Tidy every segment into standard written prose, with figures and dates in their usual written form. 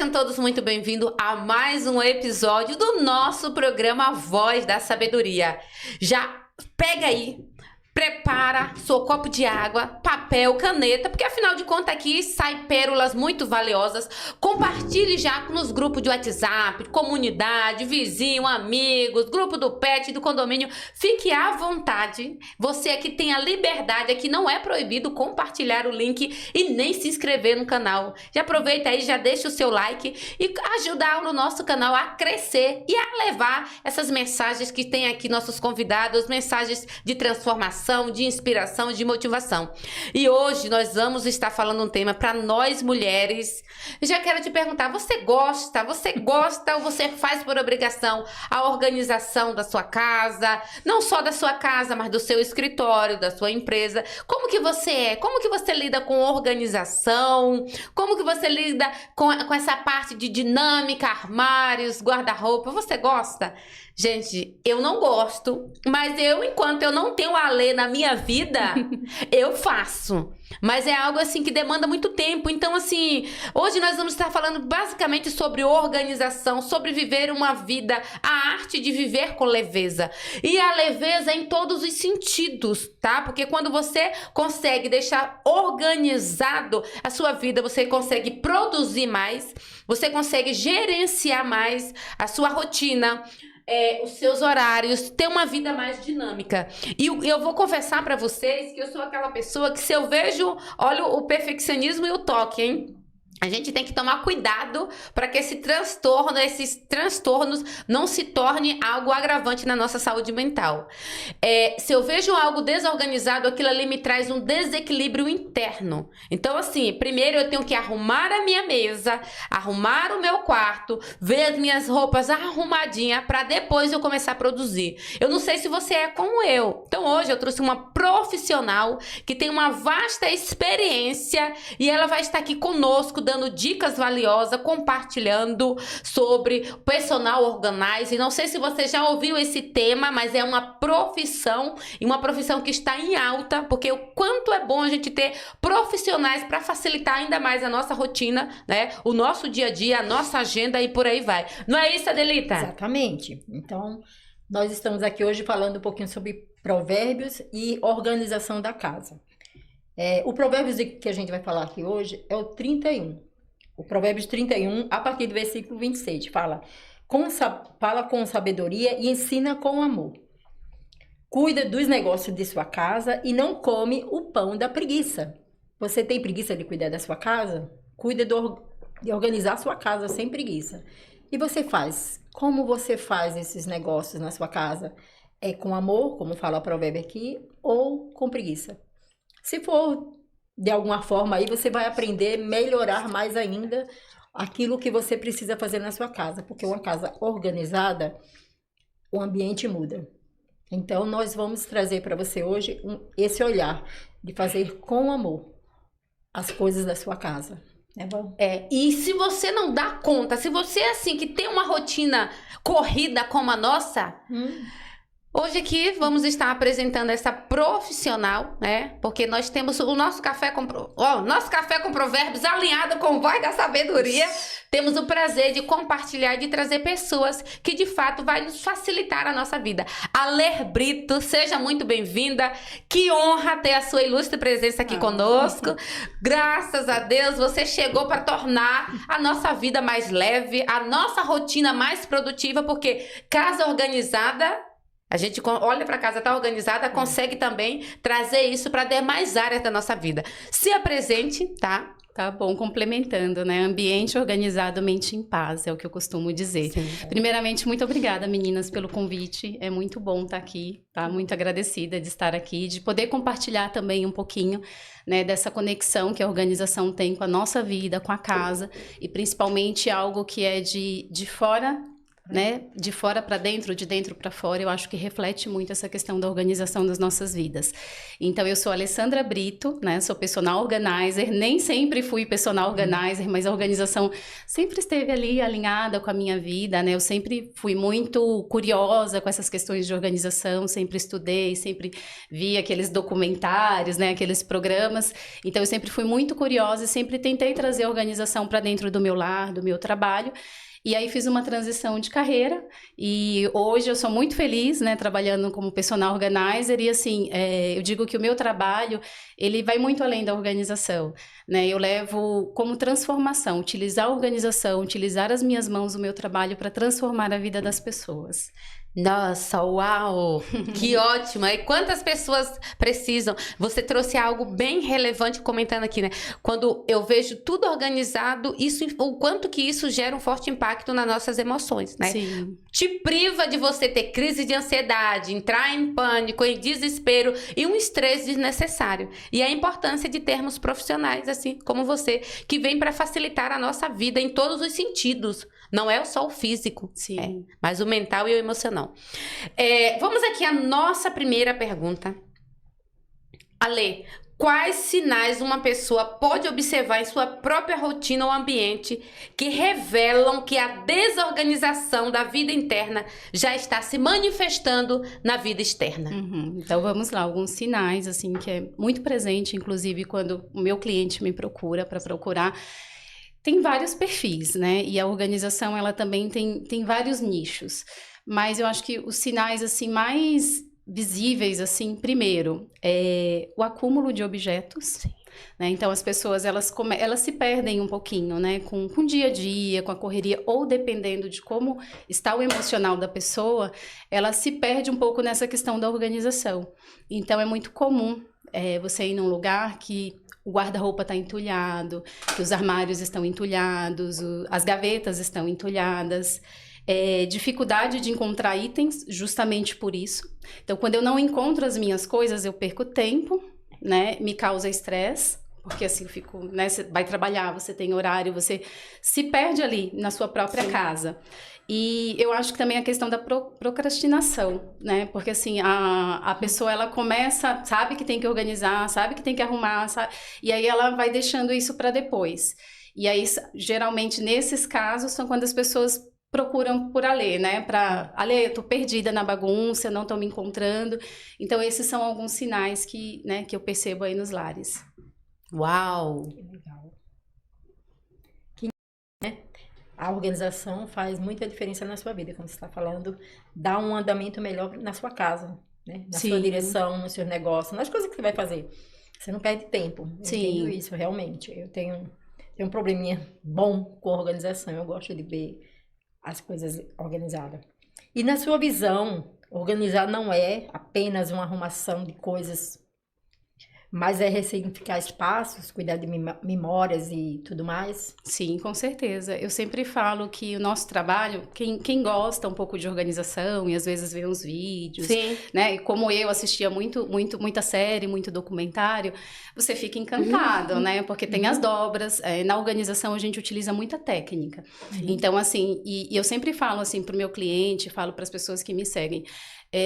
Sejam todos muito bem-vindos a mais um episódio do nosso programa Voz da Sabedoria. Já pega aí, prepara seu copo de água, papel, caneta, porque afinal de contas aqui sai pérolas muito valiosas. Compartilhe já nos grupos de WhatsApp, comunidade, vizinho, amigos, grupo do pet, do condomínio. Fique à vontade. Você aqui tem a liberdade, aqui não é proibido compartilhar o link e nem se inscrever no canal. Já aproveita aí, já deixa o seu like e ajudar o nosso canal a crescer e a levar essas mensagens que tem aqui nossos convidados, mensagens de transformação, de inspiração, de motivação. E hoje nós vamos estar falando um tema para nós mulheres. Eu já quero te perguntar, você gosta ou você faz por obrigação a organização da sua casa? Não só da sua casa, mas do seu escritório, da sua empresa. Como que você é? Como que você lida com organização? Como que você lida com essa parte de dinâmica, armários, guarda-roupa? Você gosta? Gente, eu não gosto, mas enquanto eu não tenho a lei na minha vida, eu faço. Mas é algo assim que demanda muito tempo. Então, assim, hoje nós vamos estar falando basicamente sobre organização, sobre viver uma vida, a arte de viver com leveza. E a leveza em todos os sentidos, tá? Porque quando você consegue deixar organizado a sua vida, você consegue produzir mais, você consegue gerenciar mais a sua rotina, os seus horários, ter uma vida mais dinâmica. E eu vou confessar pra vocês que eu sou aquela pessoa que se eu vejo, olha o perfeccionismo e o toque, hein? A gente tem que tomar cuidado para que esses transtornos não se tornem algo agravante na nossa saúde mental. Se eu vejo algo desorganizado, aquilo ali me traz um desequilíbrio interno. Então, assim, primeiro eu tenho que arrumar a minha mesa, arrumar o meu quarto, ver as minhas roupas arrumadinhas para depois eu começar a produzir. Eu não sei se você é como eu. Então, hoje eu trouxe uma profissional que tem uma vasta experiência e ela vai estar aqui conosco, dando dicas valiosas, compartilhando sobre personal organizing. Não sei se você já ouviu esse tema, mas é uma profissão, e uma profissão que está em alta, porque o quanto é bom a gente ter profissionais para facilitar ainda mais a nossa rotina, né? O nosso dia a dia, a nossa agenda e por aí vai. Não é isso, Adelita? Exatamente. Então, nós estamos aqui hoje falando um pouquinho sobre provérbios e organização da casa. O provérbio que a gente vai falar aqui hoje é o 31. O provérbio 31, a partir do versículo 26, fala com sabedoria e ensina com amor. Cuida dos negócios de sua casa e não come o pão da preguiça. Você tem preguiça de cuidar da sua casa? Cuida de organizar a sua casa sem preguiça. E você faz? Como você faz esses negócios na sua casa? É com amor, como fala o provérbio aqui, ou com preguiça? Se for de alguma forma, aí você vai aprender a melhorar mais ainda aquilo que você precisa fazer na sua casa. Porque uma casa organizada, o ambiente muda. Então, nós vamos trazer para você hoje esse olhar de fazer com amor as coisas da sua casa. É bom? E se você não dá conta, se você é assim, que tem uma rotina corrida como a nossa... Hoje aqui vamos estar apresentando essa profissional, né? Porque nós temos o nosso café com provérbios alinhado com Voz da Sabedoria. Temos o prazer de compartilhar e de trazer pessoas que de fato vai nos facilitar a nossa vida. Aler Brito, seja muito bem-vinda. Que honra ter a sua ilustre presença aqui conosco. Graças a Deus você chegou para tornar a nossa vida mais leve, a nossa rotina mais produtiva, porque casa organizada, a gente olha para casa, está organizada, consegue também trazer isso para demais áreas da nossa vida. Se apresente, tá? Tá bom, complementando, né? Ambiente organizado, mente em paz, é o que eu costumo dizer. Sim. Primeiramente, muito obrigada, meninas, pelo convite. É muito bom estar aqui, tá? Muito agradecida de estar aqui, de poder compartilhar também um pouquinho, né, dessa conexão que a organização tem com a nossa vida, com a casa, e principalmente algo que é de fora né? De fora para dentro, de dentro para fora, eu acho que reflete muito essa questão da organização das nossas vidas. Então, eu sou Alessandra Brito, né? Sou personal organizer, nem sempre fui personal organizer, mas a organização sempre esteve ali alinhada com a minha vida, né? Eu sempre fui muito curiosa com essas questões de organização, sempre estudei, sempre vi aqueles documentários, né? Aqueles programas. Então, eu sempre fui muito curiosa e sempre tentei trazer a organização para dentro do meu lar, do meu trabalho. E aí fiz uma transição de carreira e hoje eu sou muito feliz, né, trabalhando como personal organizer e assim, eu digo que o meu trabalho, ele vai muito além da organização, né, eu levo como transformação, utilizar a organização, utilizar as minhas mãos, o meu trabalho para transformar a vida das pessoas. Nossa, uau! Que ótimo! E quantas pessoas precisam? Você trouxe algo bem relevante comentando aqui, né? Quando eu vejo tudo organizado, o quanto que isso gera um forte impacto nas nossas emoções, né? Sim. Te priva de você ter crise de ansiedade, entrar em pânico, em desespero e um estresse desnecessário. E a importância de termos profissionais, assim como você, que vem para facilitar a nossa vida em todos os sentidos. Não é só o físico, Sim. mas o mental e o emocional. Vamos aqui à nossa primeira pergunta. Ale, quais sinais uma pessoa pode observar em sua própria rotina ou ambiente que revelam que a desorganização da vida interna já está se manifestando na vida externa? Então vamos lá, alguns sinais assim que é muito presente, inclusive quando o meu cliente me procura para procurar. Tem vários perfis, né? E a organização, ela também tem vários nichos. Mas eu acho que os sinais, assim, mais visíveis, assim, primeiro, é o acúmulo de objetos. Né? Então, as pessoas, elas se perdem um pouquinho, né? Com o dia a dia, com a correria, ou dependendo de como está o emocional da pessoa, ela se perde um pouco nessa questão da organização. Então, é muito comum você ir num lugar que o guarda-roupa está entulhado, que os armários estão entulhados, as gavetas estão entulhadas. Dificuldade de encontrar itens, justamente por isso. Então, quando eu não encontro as minhas coisas, eu perco tempo, né? Me causa estresse, porque assim, eu fico, né? Você vai trabalhar, você tem horário, você se perde ali na sua própria casa. E eu acho que também a questão da procrastinação, né? Porque assim, a pessoa, ela começa, sabe que tem que organizar, sabe que tem que arrumar, sabe? E aí ela vai deixando isso para depois. E aí, geralmente, nesses casos, são quando as pessoas procuram por Ale, né? Ale, eu tô perdida na bagunça, não tô me encontrando. Então, esses são alguns sinais que eu percebo aí nos lares. Uau! Que legal. A organização faz muita diferença na sua vida, quando você está falando, dá um andamento melhor na sua casa, né? Na sua direção, no seu negócio, nas coisas que você vai fazer. Você não perde tempo. Eu entendo isso, realmente. Eu tenho um probleminha bom com a organização. Eu gosto de ver as coisas organizadas. E na sua visão, organizar não é apenas uma arrumação de coisas, mas é ressignificar espaços, cuidar de memórias e tudo mais? Sim, com certeza. Eu sempre falo que o nosso trabalho, quem gosta um pouco de organização e às vezes vê uns vídeos, né? E como eu assistia muita série, muito documentário, você fica encantado, né? Porque tem as dobras. Na organização a gente utiliza muita técnica. Então, assim, e eu sempre falo assim para o meu cliente, falo para as pessoas que me seguem,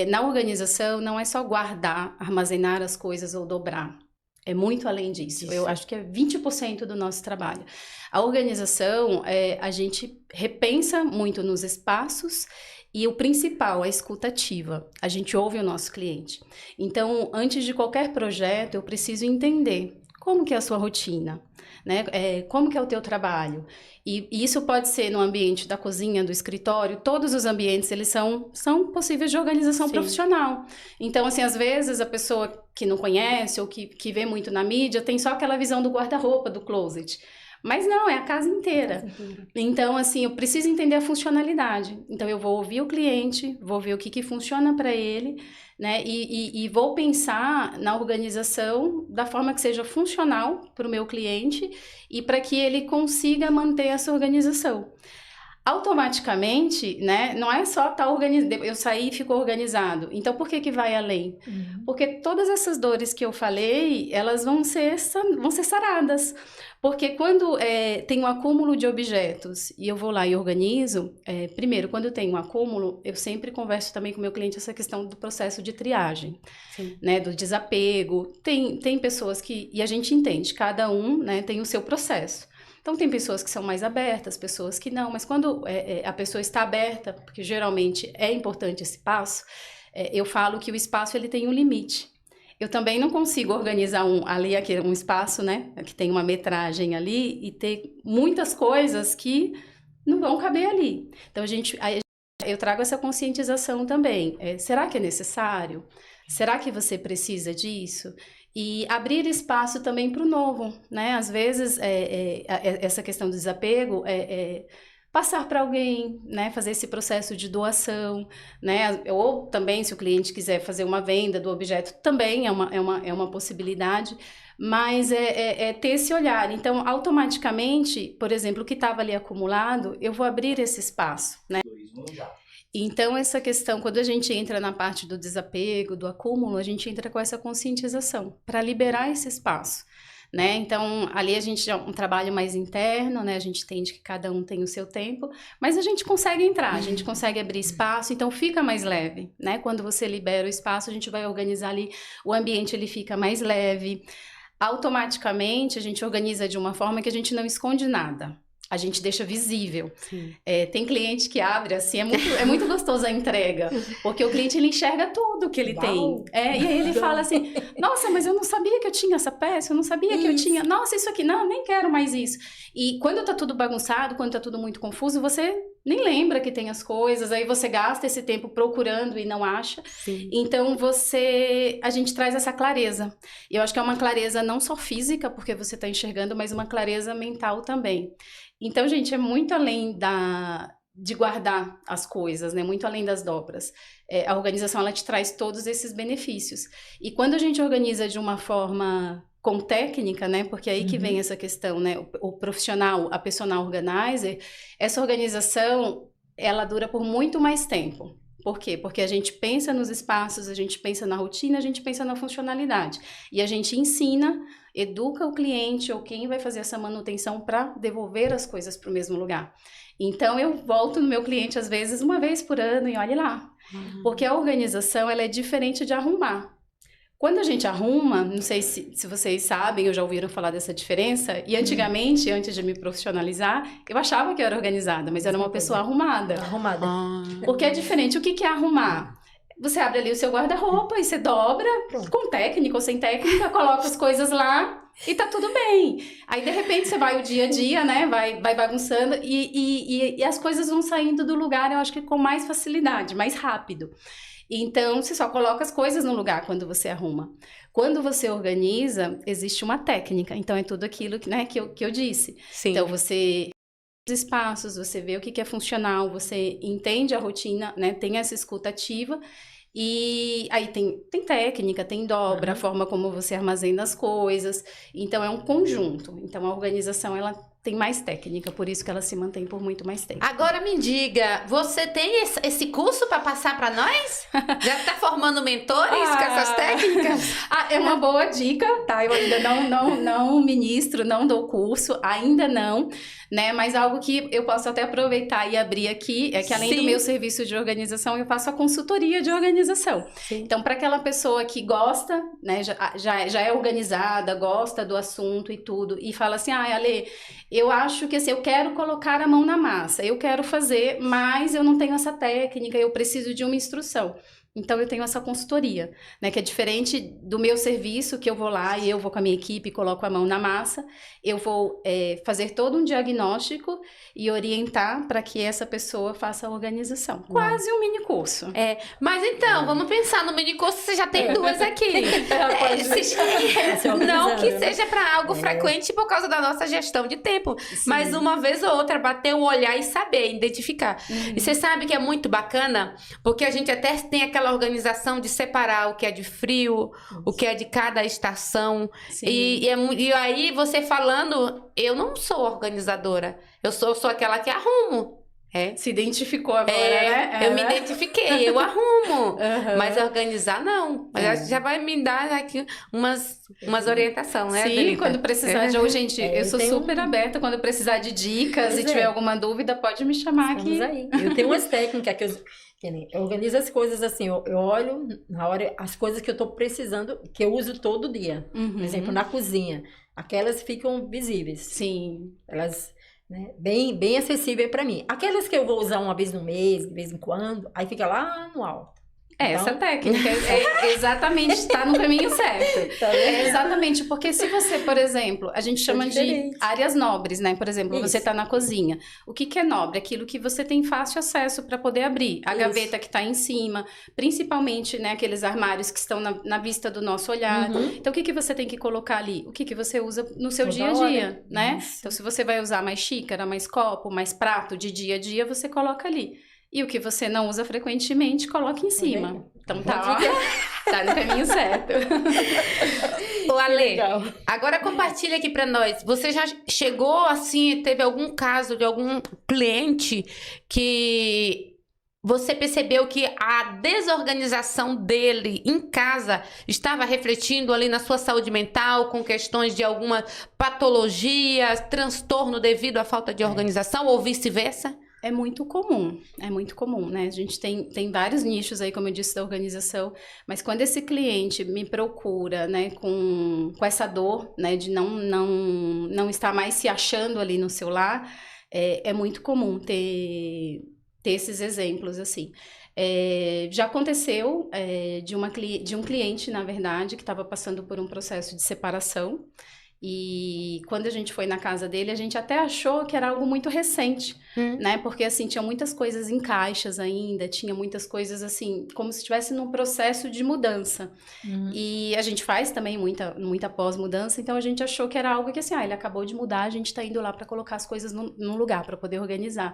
na organização não é só guardar, armazenar as coisas ou dobrar. É muito além disso. Eu acho que é 20% do nosso trabalho. A organização, a gente repensa muito nos espaços e o principal, a escuta ativa. A gente ouve o nosso cliente. Então, antes de qualquer projeto, eu preciso entender como que é a sua rotina, né? Como que é o teu trabalho. E isso pode ser no ambiente da cozinha, do escritório, todos os ambientes, eles são possíveis de organização profissional. Então, assim, às vezes a pessoa que não conhece ou que vê muito na mídia tem só aquela visão do guarda-roupa, do closet. Mas não, é a casa inteira. Então, assim, eu preciso entender a funcionalidade. Então, eu vou ouvir o cliente, vou ver o que funciona para ele, né? E vou pensar na organização da forma que seja funcional para o meu cliente e para que ele consiga manter essa organização. automaticamente, né, não é só estar organizado, eu saí e ficou organizado. Então, por que que vai além? Porque todas essas dores que eu falei, elas vão ser saradas. Porque quando tem um acúmulo de objetos e eu vou lá e organizo, primeiro, quando tem um acúmulo, eu sempre converso também com o meu cliente essa questão do processo de triagem, né, do desapego. Tem pessoas que, e a gente entende, cada um, né, tem o seu processo. Então, tem pessoas que são mais abertas, pessoas que não, mas quando a pessoa está aberta, porque geralmente é importante esse passo, eu falo que o espaço ele tem um limite. Eu também não consigo organizar um espaço, né, que tem uma metragem ali e ter muitas coisas que não vão caber ali. Então, eu trago essa conscientização também. Será que é necessário? Será que você precisa disso? E abrir espaço também para o novo, né? Às vezes, essa questão do desapego passar para alguém, né? Fazer esse processo de doação, né? Ou também, se o cliente quiser fazer uma venda do objeto, também é uma possibilidade, mas ter esse olhar. Então, automaticamente, por exemplo, o que estava ali acumulado, eu vou abrir esse espaço, né? Então, essa questão, quando a gente entra na parte do desapego, do acúmulo, a gente entra com essa conscientização para liberar esse espaço, né? Então, ali a gente é um trabalho mais interno, né? A gente entende que cada um tem o seu tempo, mas a gente consegue entrar, a gente consegue abrir espaço, então fica mais leve, né? Quando você libera o espaço, a gente vai organizar ali, o ambiente ele fica mais leve. Automaticamente, a gente organiza de uma forma que a gente não esconde nada. A gente deixa visível. Tem cliente que abre assim, é muito gostoso a entrega, porque o cliente ele enxerga tudo que ele tem. E aí ele fala assim, nossa, mas eu não sabia que eu tinha essa peça, eu não sabia que eu tinha, nossa, isso aqui, não, nem quero mais isso. E quando tá tudo bagunçado, quando tá tudo muito confuso, você nem lembra que tem as coisas, aí você gasta esse tempo procurando e não acha. Então a gente traz essa clareza. E eu acho que é uma clareza não só física, porque você tá enxergando, mas uma clareza mental também. Então, gente, é muito além de guardar as coisas, né? Muito além das dobras. A organização, ela te traz todos esses benefícios. E quando a gente organiza de uma forma com técnica, né? Porque aí que vem essa questão, né? O profissional, a personal organizer, essa organização, ela dura por muito mais tempo. Por quê? Porque a gente pensa nos espaços, a gente pensa na rotina, a gente pensa na funcionalidade. E a gente ensina, educa o cliente ou quem vai fazer essa manutenção para devolver as coisas para o mesmo lugar. Então, eu volto no meu cliente, às vezes, uma vez por ano e olhe lá. Porque a organização, ela é diferente de arrumar. Quando a gente arruma, não sei se vocês sabem ou já ouviram falar dessa diferença, e antigamente, antes de me profissionalizar, eu achava que eu era organizada, mas era uma pessoa arrumada. Porque é diferente. O que é arrumar? Você abre ali o seu guarda-roupa e você dobra, com técnica ou sem técnica, coloca as coisas lá e tá tudo bem. Aí, de repente, você vai o dia a dia, né? Vai bagunçando e as coisas vão saindo do lugar, eu acho que com mais facilidade, mais rápido. Então, você só coloca as coisas no lugar quando você arruma. Quando você organiza, existe uma técnica. Então, é tudo aquilo que eu disse. Então, você os espaços, você vê o que é funcional, você entende a rotina, né? Tem essa escuta ativa. E aí tem técnica, tem dobra, a forma como você armazena as coisas. Então, é um conjunto. Então, a organização, ela tem mais técnica, por isso que ela se mantém por muito mais tempo. Agora me diga, você tem esse curso para passar para nós? Já está formando mentores com essas técnicas? É uma boa dica, tá? Eu ainda não ministro, não dou curso, ainda não, né? Mas algo que eu posso até aproveitar e abrir aqui é que além do meu serviço de organização, eu faço a consultoria de organização. Então, para aquela pessoa que gosta, né, já é organizada, gosta do assunto e tudo, e fala assim, Ale, eu acho que assim, eu quero colocar a mão na massa, eu quero fazer, mas eu não tenho essa técnica, eu preciso de uma instrução. Então, eu tenho essa consultoria, né, que é diferente do meu serviço, que eu vou lá e eu vou com a minha equipe e coloco a mão na massa. Eu vou fazer todo um diagnóstico e orientar para que essa pessoa faça a organização. Quase um mini curso. Mas então, vamos pensar no mini curso, você já tem duas aqui. Não que seja para algo frequente por causa da nossa gestão de tempo, mas uma vez ou outra, bater o olhar e saber, identificar. E você sabe que é muito bacana, porque a gente até tem aquela organização de separar o que é de frio, o que é de cada estação. E aí você falando, eu não sou organizadora, eu sou aquela que arrumo. Se identificou agora, né? Eu me identifiquei, eu arrumo. Mas organizar, não. Mas já vai me dar aqui umas orientações, né, Sim, Delita? quando precisar de... gente, eu sou super aberta. Quando precisar de dicas e tiver alguma dúvida, pode me chamar aqui. Aí. Eu tenho umas técnicas eu organizo as coisas assim, eu olho na hora as coisas que eu tô precisando, que eu uso todo dia. Por exemplo, na cozinha. Aquelas ficam visíveis. Sim. Elas... né, bem acessível para mim. Aquelas que eu vou usar uma vez no mês, de vez em quando, aí fica lá no alto. Essa técnica exatamente está no caminho certo. Exatamente, porque se você, por exemplo, a gente chama de áreas nobres, né? Por exemplo, você está na cozinha. O que é nobre? Aquilo que você tem fácil acesso para poder abrir. A gaveta que está em cima, principalmente, né, aqueles armários que estão na vista do nosso olhar. Então, o que você tem que colocar ali? O que você usa no seu dia a dia, né? Então, se você vai usar mais xícara, mais copo, mais prato de dia a dia, você coloca ali. E o que você não usa frequentemente, coloca em cima. Então tá no caminho certo. Ô, Ale, agora compartilha aqui pra nós. Você já chegou assim, teve algum caso de algum cliente que você percebeu que a desorganização dele em casa estava refletindo ali na sua saúde mental, com questões de alguma patologia, transtorno devido à falta de organização ou vice-versa? É muito comum, né? A gente tem vários nichos aí, como eu disse, da organização, mas quando esse cliente me procura, né, com essa dor, né, de não estar mais se achando ali no seu lar, é muito comum ter esses exemplos, assim. Já aconteceu de um cliente, na verdade, que estava passando por um processo de separação. E quando a gente foi na casa dele, a gente até achou que era algo muito recente, né? Porque, assim, tinha muitas coisas em caixas ainda, tinha muitas coisas, assim, como se estivesse num processo de mudança. E a gente faz também muita pós-mudança, então a gente achou que era algo que, assim, ele acabou de mudar, a gente tá indo lá para colocar as coisas num lugar, para poder organizar.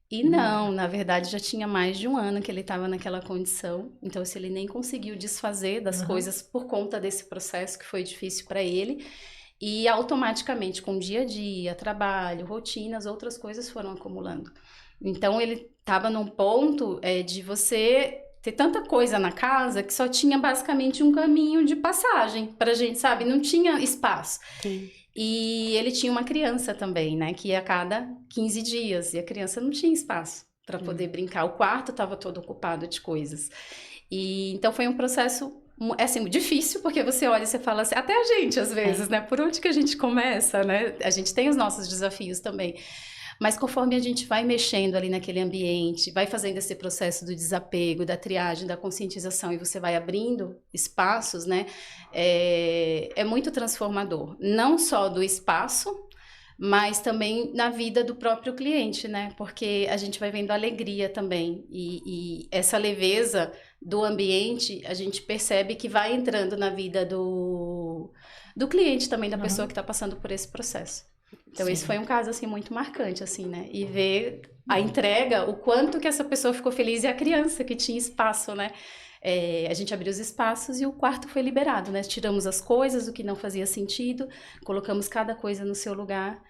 E não, na verdade, já tinha mais de um ano que ele estava naquela condição. Então, se ele nem conseguiu desfazer das coisas por conta desse processo que foi difícil para ele. E automaticamente, com dia a dia, trabalho, rotinas, outras coisas foram acumulando. Então, ele estava num ponto de você ter tanta coisa na casa que só tinha basicamente um caminho de passagem pra gente, sabe? Não tinha espaço. Sim. E ele tinha uma criança também, né? Que ia a cada 15 dias. E a criança não tinha espaço para poder brincar. O quarto estava todo ocupado de coisas. E então foi um processo, assim, difícil, porque você olha e você fala assim, até a gente às vezes, né? Por onde que a gente começa, né? A gente tem os nossos desafios também. Mas conforme a gente vai mexendo ali naquele ambiente, vai fazendo esse processo do desapego, da triagem, da conscientização, e você vai abrindo espaços, né? É muito transformador. Não só do espaço, mas também na vida do próprio cliente, né? Porque a gente vai vendo alegria também. E essa leveza do ambiente, a gente percebe que vai entrando na vida do cliente também, da pessoa que está passando por esse processo. Então, esse foi um caso, assim, muito marcante, assim, né? E ver a entrega, o quanto que essa pessoa ficou feliz, e a criança que tinha espaço, né? A gente abriu os espaços e o quarto foi liberado, né? Tiramos as coisas, o que não fazia sentido, colocamos cada coisa no seu lugar.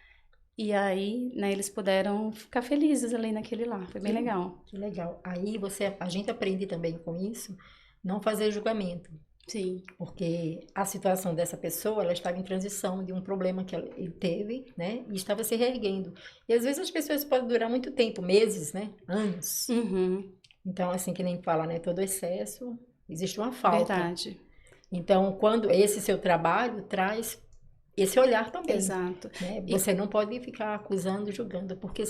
E aí, né, eles puderam ficar felizes ali naquele lar. Foi bem legal. Que legal. Aí, a gente aprende também com isso, não fazer julgamento. Sim. Porque a situação dessa pessoa, ela estava em transição de um problema que ele teve, né? E estava se reerguendo. E às vezes as pessoas podem durar muito tempo, meses, né? Anos. Então, assim, que nem fala, né? Todo excesso, existe uma falta. Verdade. Então, quando esse seu trabalho traz esse olhar também. Exato. Né? Você não pode ficar acusando, julgando, porque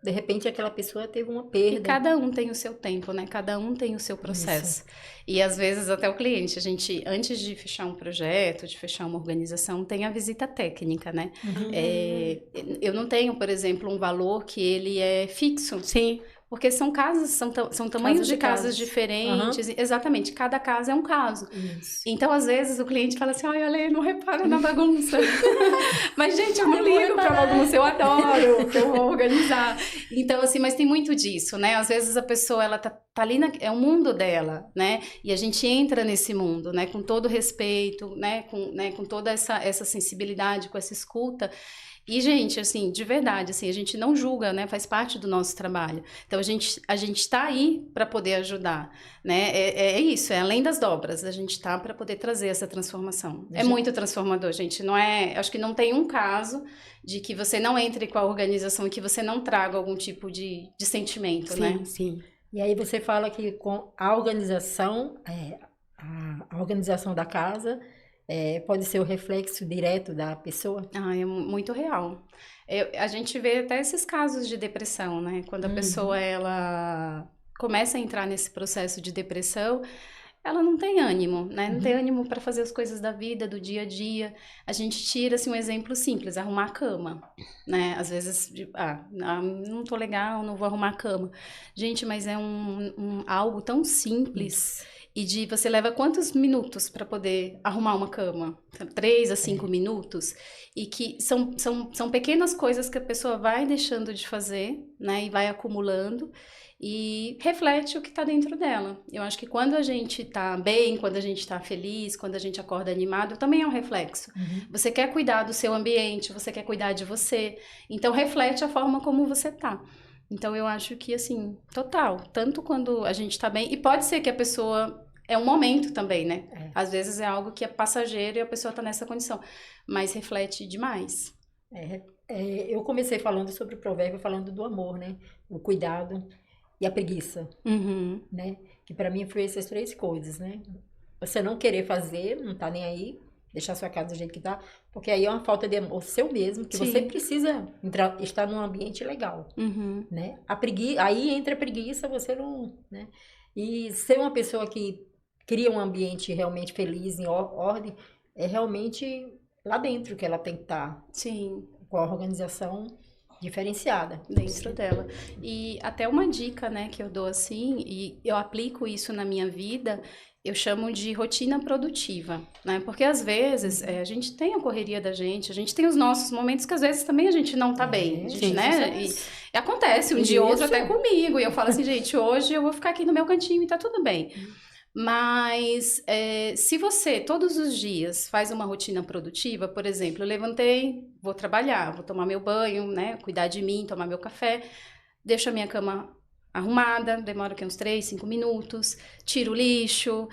de repente aquela pessoa teve uma perda. E cada um tem o seu tempo, né? Cada um tem o seu processo. Isso. E às vezes até o cliente, a gente, antes de fechar um projeto, de fechar uma organização, tem a visita técnica, né? Eu não tenho, por exemplo, um valor que ele é fixo. Sim. Porque são casas, são tamanhos de casas diferentes. Exatamente, cada casa é um caso. Isso. Então, às vezes, o cliente fala assim, ai, Ale, não repara na bagunça. Mas, gente, eu não ligo pra bagunça, eu adoro, eu vou organizar. Então, assim, mas tem muito disso, né? Às vezes a pessoa, ela tá tá ali, é o mundo dela, né? E a gente entra nesse mundo, né? Com todo respeito, né? Com toda essa sensibilidade, com essa escuta. E, gente, assim, de verdade, assim, a gente não julga, né? Faz parte do nosso trabalho. Então, a gente tá aí para poder ajudar, né? É isso, é além das dobras. A gente tá para poder trazer essa transformação. É muito transformador, gente. Não é... Acho que não tem um caso de que você não entre com a organização e que você não traga algum tipo de sentimento, né? Sim. E aí você fala que com a organização, a organização da casa pode ser o reflexo direto da pessoa? É muito real. A gente vê até esses casos de depressão, né? Quando a pessoa, ela começa a entrar nesse processo de depressão, ela não tem ânimo, né? Não tem ânimo para fazer as coisas da vida, do dia a dia. A gente tira, assim, um exemplo simples, arrumar a cama, né? Às vezes, não tô legal, não vou arrumar a cama. Gente, mas é algo tão simples. E você leva quantos minutos para poder arrumar uma cama? 3 a 5 minutos. E que são pequenas coisas que a pessoa vai deixando de fazer, né? E vai acumulando. E reflete o que está dentro dela. Eu acho que quando a gente está bem, quando a gente está feliz, quando a gente acorda animado, também é um reflexo. Você quer cuidar do seu ambiente, você quer cuidar de você. Então, reflete a forma como você está. Então, eu acho que, assim, total. Tanto quando a gente está bem... E pode ser que a pessoa... É um momento também, né? Às vezes é algo que é passageiro e a pessoa está nessa condição. Mas reflete demais. Eu comecei falando sobre o provérbio, falando do amor, né? O cuidado e a preguiça, né? Que para mim foi essas 3 coisas, né? Você não querer fazer, não tá nem aí, deixar sua casa do jeito que tá, porque aí é uma falta de amor seu mesmo, que você precisa estar num ambiente legal, né? Aí entra a preguiça, você não, né? E ser uma pessoa que cria um ambiente realmente feliz, em ordem, é realmente lá dentro que ela tem que estar. Sim. Com a organização diferenciada. Dentro dela. E até uma dica, né, que eu dou assim, e eu aplico isso na minha vida, eu chamo de rotina produtiva, né? Porque às vezes a gente tem a correria da gente, a gente tem os nossos momentos que às vezes também a gente não tá bem, gente, né? E acontece um dia ou outro até comigo, e eu falo assim, gente, hoje eu vou ficar aqui no meu cantinho e tá tudo bem. Mas se você todos os dias faz uma rotina produtiva, por exemplo, eu levantei, vou trabalhar, vou tomar meu banho, né, cuidar de mim, tomar meu café, deixo a minha cama arrumada, demora uns 3, 5 minutos, tiro o lixo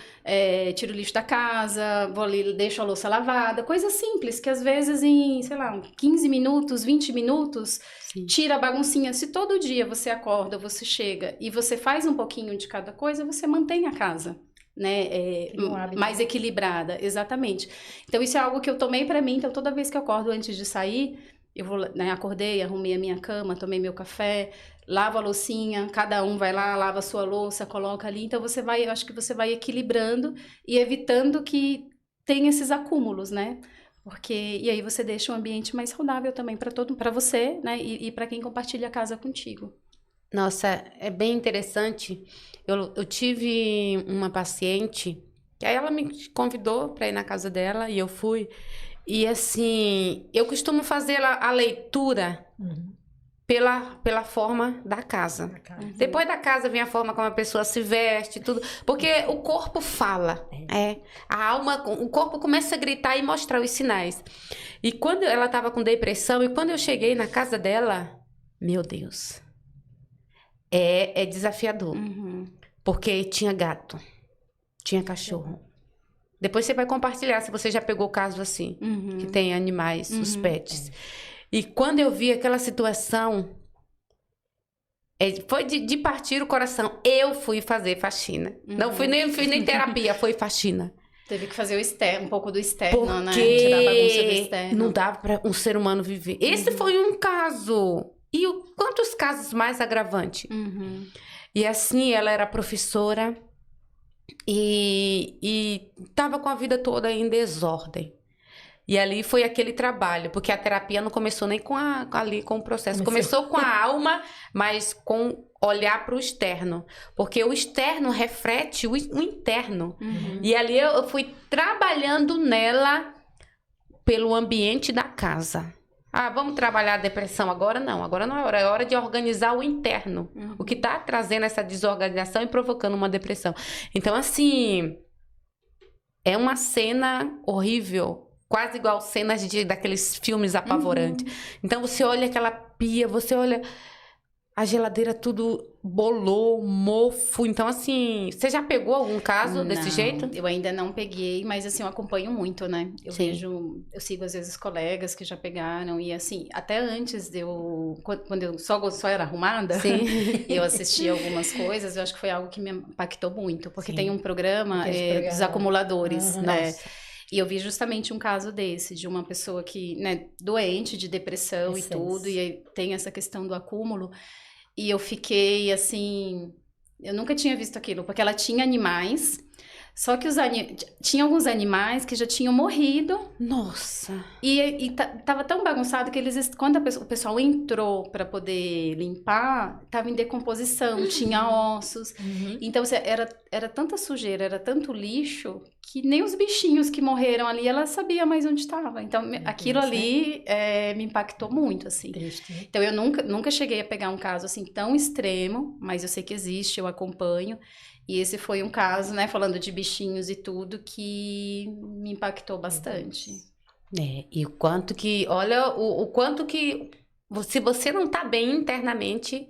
da casa, vou ali, deixo a louça lavada, coisa simples, que às vezes em, sei lá, 15 minutos, 20 minutos, tira a baguncinha. Se todo dia você acorda, você chega e você faz um pouquinho de cada coisa, você mantém a casa, né, mais equilibrada, exatamente. Então isso é algo que eu tomei pra mim, então toda vez que eu acordo antes de sair, eu vou, né, acordei, arrumei a minha cama, tomei meu café, lavo a loucinha, cada um vai lá, lava a sua louça, coloca ali, então eu acho que você vai equilibrando e evitando que tenha esses acúmulos, né, e aí você deixa um ambiente mais saudável também para você, né, e para quem compartilha a casa contigo. Nossa, é bem interessante. Eu tive uma paciente, que aí ela me convidou para ir na casa dela e eu fui. E assim, eu costumo fazer a leitura pela forma da casa. Depois da casa vem a forma como a pessoa se veste, tudo. Porque o corpo fala. A alma, o corpo começa a gritar e mostrar os sinais. E quando ela estava com depressão, e quando eu cheguei na casa dela, meu Deus... É desafiador, porque tinha gato, tinha cachorro. Depois você vai compartilhar, se você já pegou caso assim, que tem animais, os pets. E quando eu vi aquela situação, foi de partir o coração. Eu fui fazer faxina. Não fui nem terapia, foi faxina. Teve que fazer um pouco do externo, porque né? Tirar a bagunça do externo. Não dava para um ser humano viver. Esse foi um caso... E quantos casos mais agravantes? E assim, ela era professora e estava com a vida toda em desordem. E ali foi aquele trabalho, porque a terapia não começou nem com o processo. Começou com a alma, mas com olhar para o externo. Porque o externo reflete o interno. E ali eu fui trabalhando nela pelo ambiente da casa. Ah, vamos trabalhar a depressão agora? Não, agora não é hora. É hora de organizar o interno. O que tá trazendo essa desorganização e provocando uma depressão. Então, assim, é uma cena horrível. Quase igual cenas daqueles filmes apavorantes. Então, você olha aquela pia, você olha... A geladeira tudo bolou, mofo. Então, assim, você já pegou algum caso desse jeito? Eu ainda não peguei, mas assim, eu acompanho muito, né? Eu Sim. eu sigo às vezes colegas que já pegaram, e assim, até antes quando eu só era arrumada, Sim. eu assisti algumas coisas, eu acho que foi algo que me impactou muito, porque Sim. tem um programa Aqueles dos acumuladores, né? Nossa. E eu vi justamente um caso desse, de uma pessoa que, né, doente de depressão e Isso. tudo, e aí tem essa questão do acúmulo. E eu fiquei assim, eu nunca tinha visto aquilo, porque ela tinha animais, só que tinha alguns animais que já tinham morrido. Nossa. E tava tão bagunçado que quando o pessoal entrou para poder limpar, tava em decomposição, tinha ossos. Então era tanta sujeira, era tanto lixo, que nem os bichinhos que morreram ali, ela sabia mais onde estava. Então aquilo ali me impactou muito, assim. Triste, né? Então eu nunca cheguei a pegar um caso assim tão extremo, mas eu sei que existe, eu acompanho. E esse foi um caso, né, falando de bichinhos e tudo, que me impactou bastante. E o quanto que... Olha, o quanto que... Se você não tá bem internamente,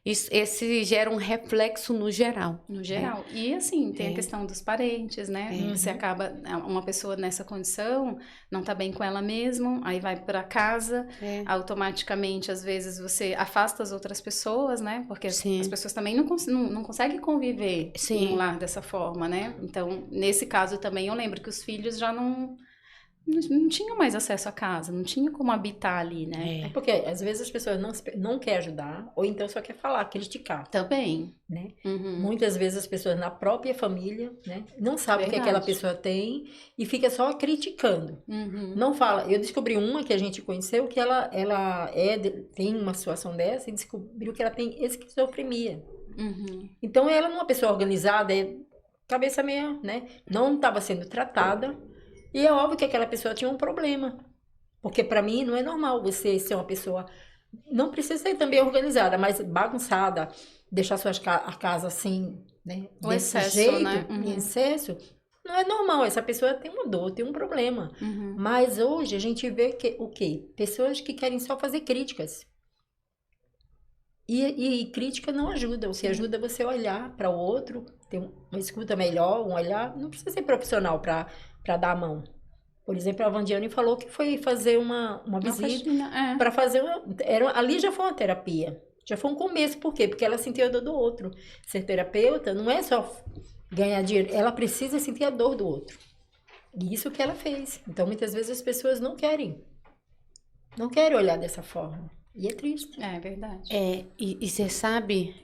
esse gera um reflexo no geral. No geral. E assim, tem a questão dos parentes, né? Você acaba... Uma pessoa nessa condição não tá bem com ela mesma, aí vai pra casa, automaticamente, às vezes, você afasta as outras pessoas, né? Porque as pessoas também não conseguem conviver em um lar dessa forma, né? Então, nesse caso também, eu lembro que os filhos já não tinham mais acesso à casa, não tinha como habitar ali, né? É porque às vezes as pessoas não querem ajudar, ou então só quer falar, criticar, Também. né? Uhum. Muitas vezes as pessoas na própria família, né, não sabem o que aquela pessoa tem e fica só criticando. Uhum. Não fala. Eu descobri uma que a gente conheceu que ela tem uma situação dessa e descobriu que ela tem esquizofrenia. Uhum. Então ela não é uma pessoa organizada, cabeça meia, né? Não estava sendo tratada. E é óbvio que aquela pessoa tinha um problema. Porque para mim não é normal você ser uma pessoa... Não precisa ser também organizada, mas bagunçada. Deixar a casa assim, né? O Desse excesso, jeito, né? em excesso. Não é normal. Essa pessoa tem uma dor, tem um problema. Uhum. Mas hoje a gente vê o quê? Pessoas que querem só fazer críticas. E crítica não ajuda. O que ajuda é você olhar para o outro, ter uma escuta melhor, um olhar. Não precisa ser profissional para dar a mão. Por exemplo, a Vandiane falou que foi fazer uma visita para fazer ali já foi uma terapia. Já foi um começo. Por quê? Porque ela sentiu a dor do outro. Ser terapeuta não é só ganhar dinheiro. Ela precisa sentir a dor do outro. E isso que ela fez. Então, muitas vezes as pessoas não querem olhar dessa forma. E é triste. É verdade. E você sabe,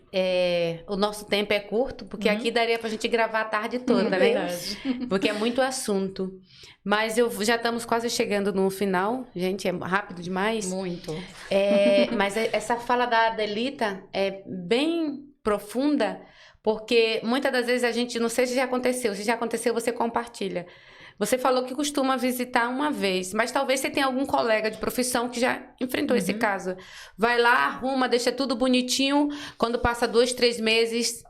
o nosso tempo é curto, porque aqui daria pra gente gravar a tarde toda, né? Verdade. Porque é muito assunto. Mas já estamos quase chegando no final. Gente, é rápido demais. Muito. Mas essa fala da Adelita é bem profunda, porque muitas das vezes a gente, não sei se já aconteceu, você compartilha. Você falou que costuma visitar uma vez, mas talvez você tenha algum colega de profissão que já enfrentou esse caso. Vai lá, arruma, deixa tudo bonitinho, quando passa 2, 3 meses,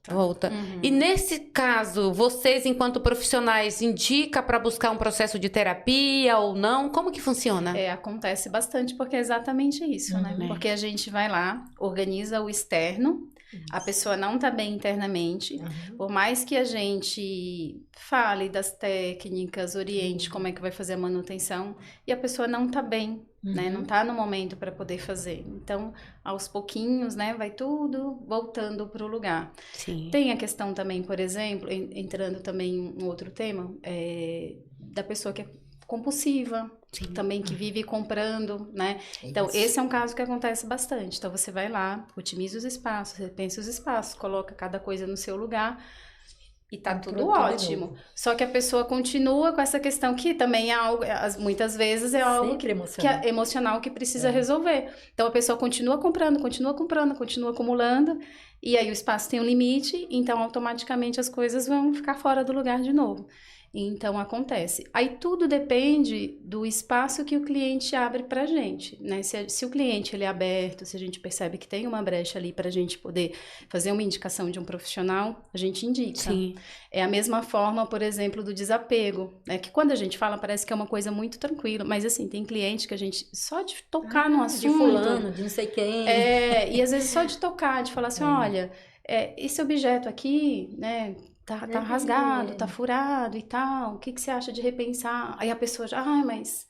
volta. E nesse caso, vocês, enquanto profissionais, indica para buscar um processo de terapia ou não? Como que funciona? Acontece bastante, porque é exatamente isso, né? Porque a gente vai lá, organiza o externo, a pessoa não tá bem internamente, por mais que a gente fale das técnicas, oriente como é que vai fazer a manutenção, e a pessoa não tá bem, né? Não tá no momento para poder fazer. Então, aos pouquinhos, né, vai tudo voltando pro lugar. Sim. Tem a questão também, por exemplo, entrando também em um outro tema, da pessoa que é compulsiva, também que vive comprando, né? Então, esse é um caso que acontece bastante. Então, você vai lá, otimiza os espaços, repensa os espaços, coloca cada coisa no seu lugar e tá tudo ótimo. Só que a pessoa continua com essa questão que também é algo, muitas vezes é algo que é emocional que precisa resolver. Então, a pessoa continua comprando, continua acumulando, e aí o espaço tem um limite, então automaticamente as coisas vão ficar fora do lugar de novo. Então, acontece. Aí, tudo depende do espaço que o cliente abre pra gente, né? Se o cliente ele é aberto, se a gente percebe que tem uma brecha ali pra gente poder fazer uma indicação de um profissional, a gente indica. Sim. É a mesma forma, por exemplo, do desapego, né? Que quando a gente fala, parece que é uma coisa muito tranquila, mas assim, tem cliente que a gente, só de tocar no assunto... De fulano, de não sei quem. E às vezes só de tocar, de falar assim, olha, esse objeto aqui, né... Tá rasgado, tá furado e tal. O que você acha de repensar? Aí a pessoa já, mas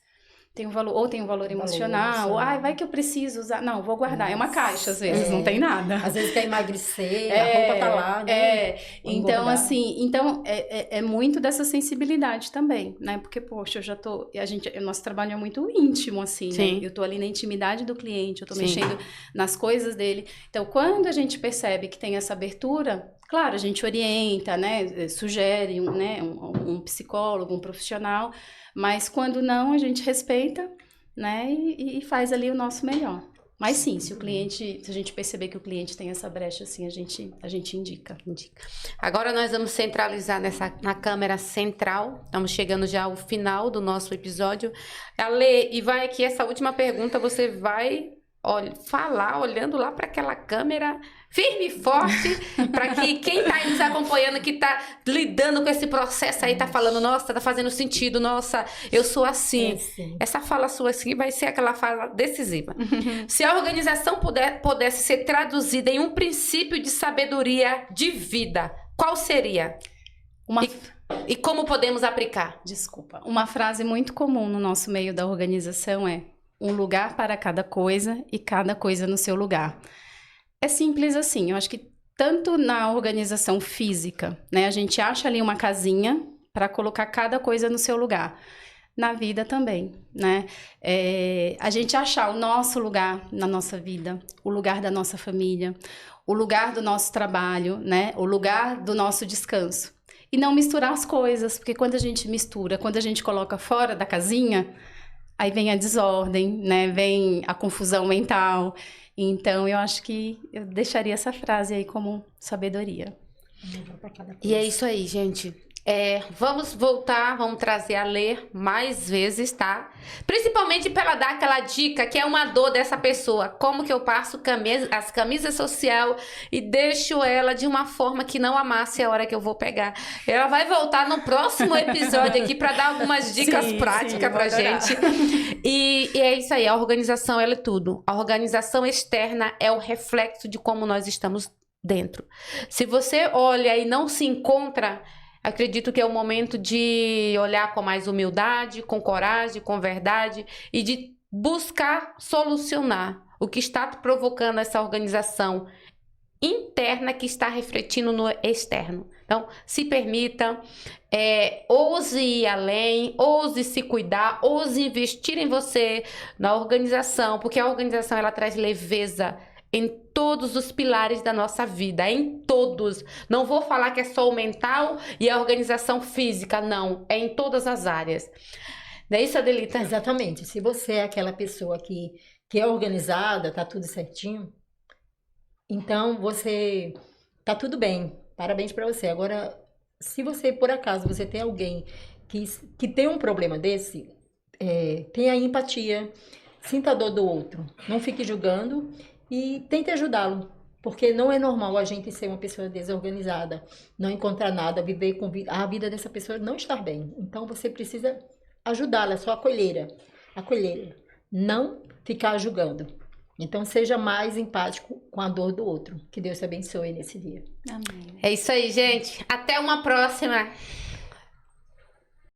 tem um valor, ou tem um valor emocional, ou vai que eu preciso usar. Não, vou guardar. É uma caixa, às vezes, não tem nada. Às vezes quer emagrecer, a roupa tá lá, né? Então, assim, é muito dessa sensibilidade também, né? Porque, poxa, o nosso trabalho é muito íntimo, assim, Sim. né? Eu tô ali na intimidade do cliente, eu tô Sim. mexendo nas coisas dele. Então, quando a gente percebe que tem essa abertura, claro, a gente orienta, né? Sugere, um psicólogo, um profissional, mas quando não, a gente respeita, né? E faz ali o nosso melhor. Mas sim, se a gente perceber que o cliente tem essa brecha, assim, a gente indica. Agora nós vamos centralizar na câmera central. Estamos chegando já ao final do nosso episódio. Ale, e vai aqui essa última pergunta, você vai falar olhando lá para aquela câmera firme e forte, para que quem está aí nos acompanhando, que está lidando com esse processo aí, está falando, nossa, está fazendo sentido, nossa, eu sou assim. Essa fala sua assim vai ser aquela fala decisiva. Se a organização pudesse ser traduzida em um princípio de sabedoria de vida, qual seria? E como podemos aplicar? Desculpa. Uma frase muito comum no nosso meio da organização é: um lugar para cada coisa e cada coisa no seu lugar. É simples assim, eu acho que tanto na organização física, né, a gente acha ali uma casinha para colocar cada coisa no seu lugar. Na vida também, né? A gente achar o nosso lugar na nossa vida, o lugar da nossa família, o lugar do nosso trabalho, né? O lugar do nosso descanso. E não misturar as coisas, porque quando a gente mistura, quando a gente coloca fora da casinha, aí vem a desordem, né? Vem a confusão mental. Então, eu acho que eu deixaria essa frase aí como sabedoria. E é isso aí, gente. Vamos voltar, vamos trazer a ler mais vezes, tá? Principalmente para ela dar aquela dica que é uma dor dessa pessoa. Como que eu passo as camisas social e deixo ela de uma forma que não amasse a hora que eu vou pegar. Ela vai voltar no próximo episódio aqui para dar algumas dicas práticas pra gente. E é isso aí, a organização ela é tudo. A organização externa é o reflexo de como nós estamos dentro. Se você olha e não se encontra, acredito que é o momento de olhar com mais humildade, com coragem, com verdade e de buscar solucionar o que está provocando essa organização interna que está refletindo no externo. Então, se permita, ouse ir além, ouse se cuidar, ouse investir em você, na organização, porque a organização ela traz leveza em todos os pilares da nossa vida, em todos. Não vou falar que é só o mental e a organização física, não. É em todas as áreas. Não é isso, Adelita? Exatamente. Se você é aquela pessoa que é organizada, tá tudo certinho, então você tá tudo bem. Parabéns para você. Agora, se você, por acaso, você tem alguém que tem um problema desse, tenha empatia, sinta a dor do outro. Não fique julgando e tente ajudá-lo, porque não é normal a gente ser uma pessoa desorganizada, não encontrar nada, viver com a vida dessa pessoa não estar bem. Então você precisa ajudá-la, só acolher, não ficar julgando. Então seja mais empático com a dor do outro. Que Deus te abençoe nesse dia. Amém. É isso aí, gente. Até uma próxima.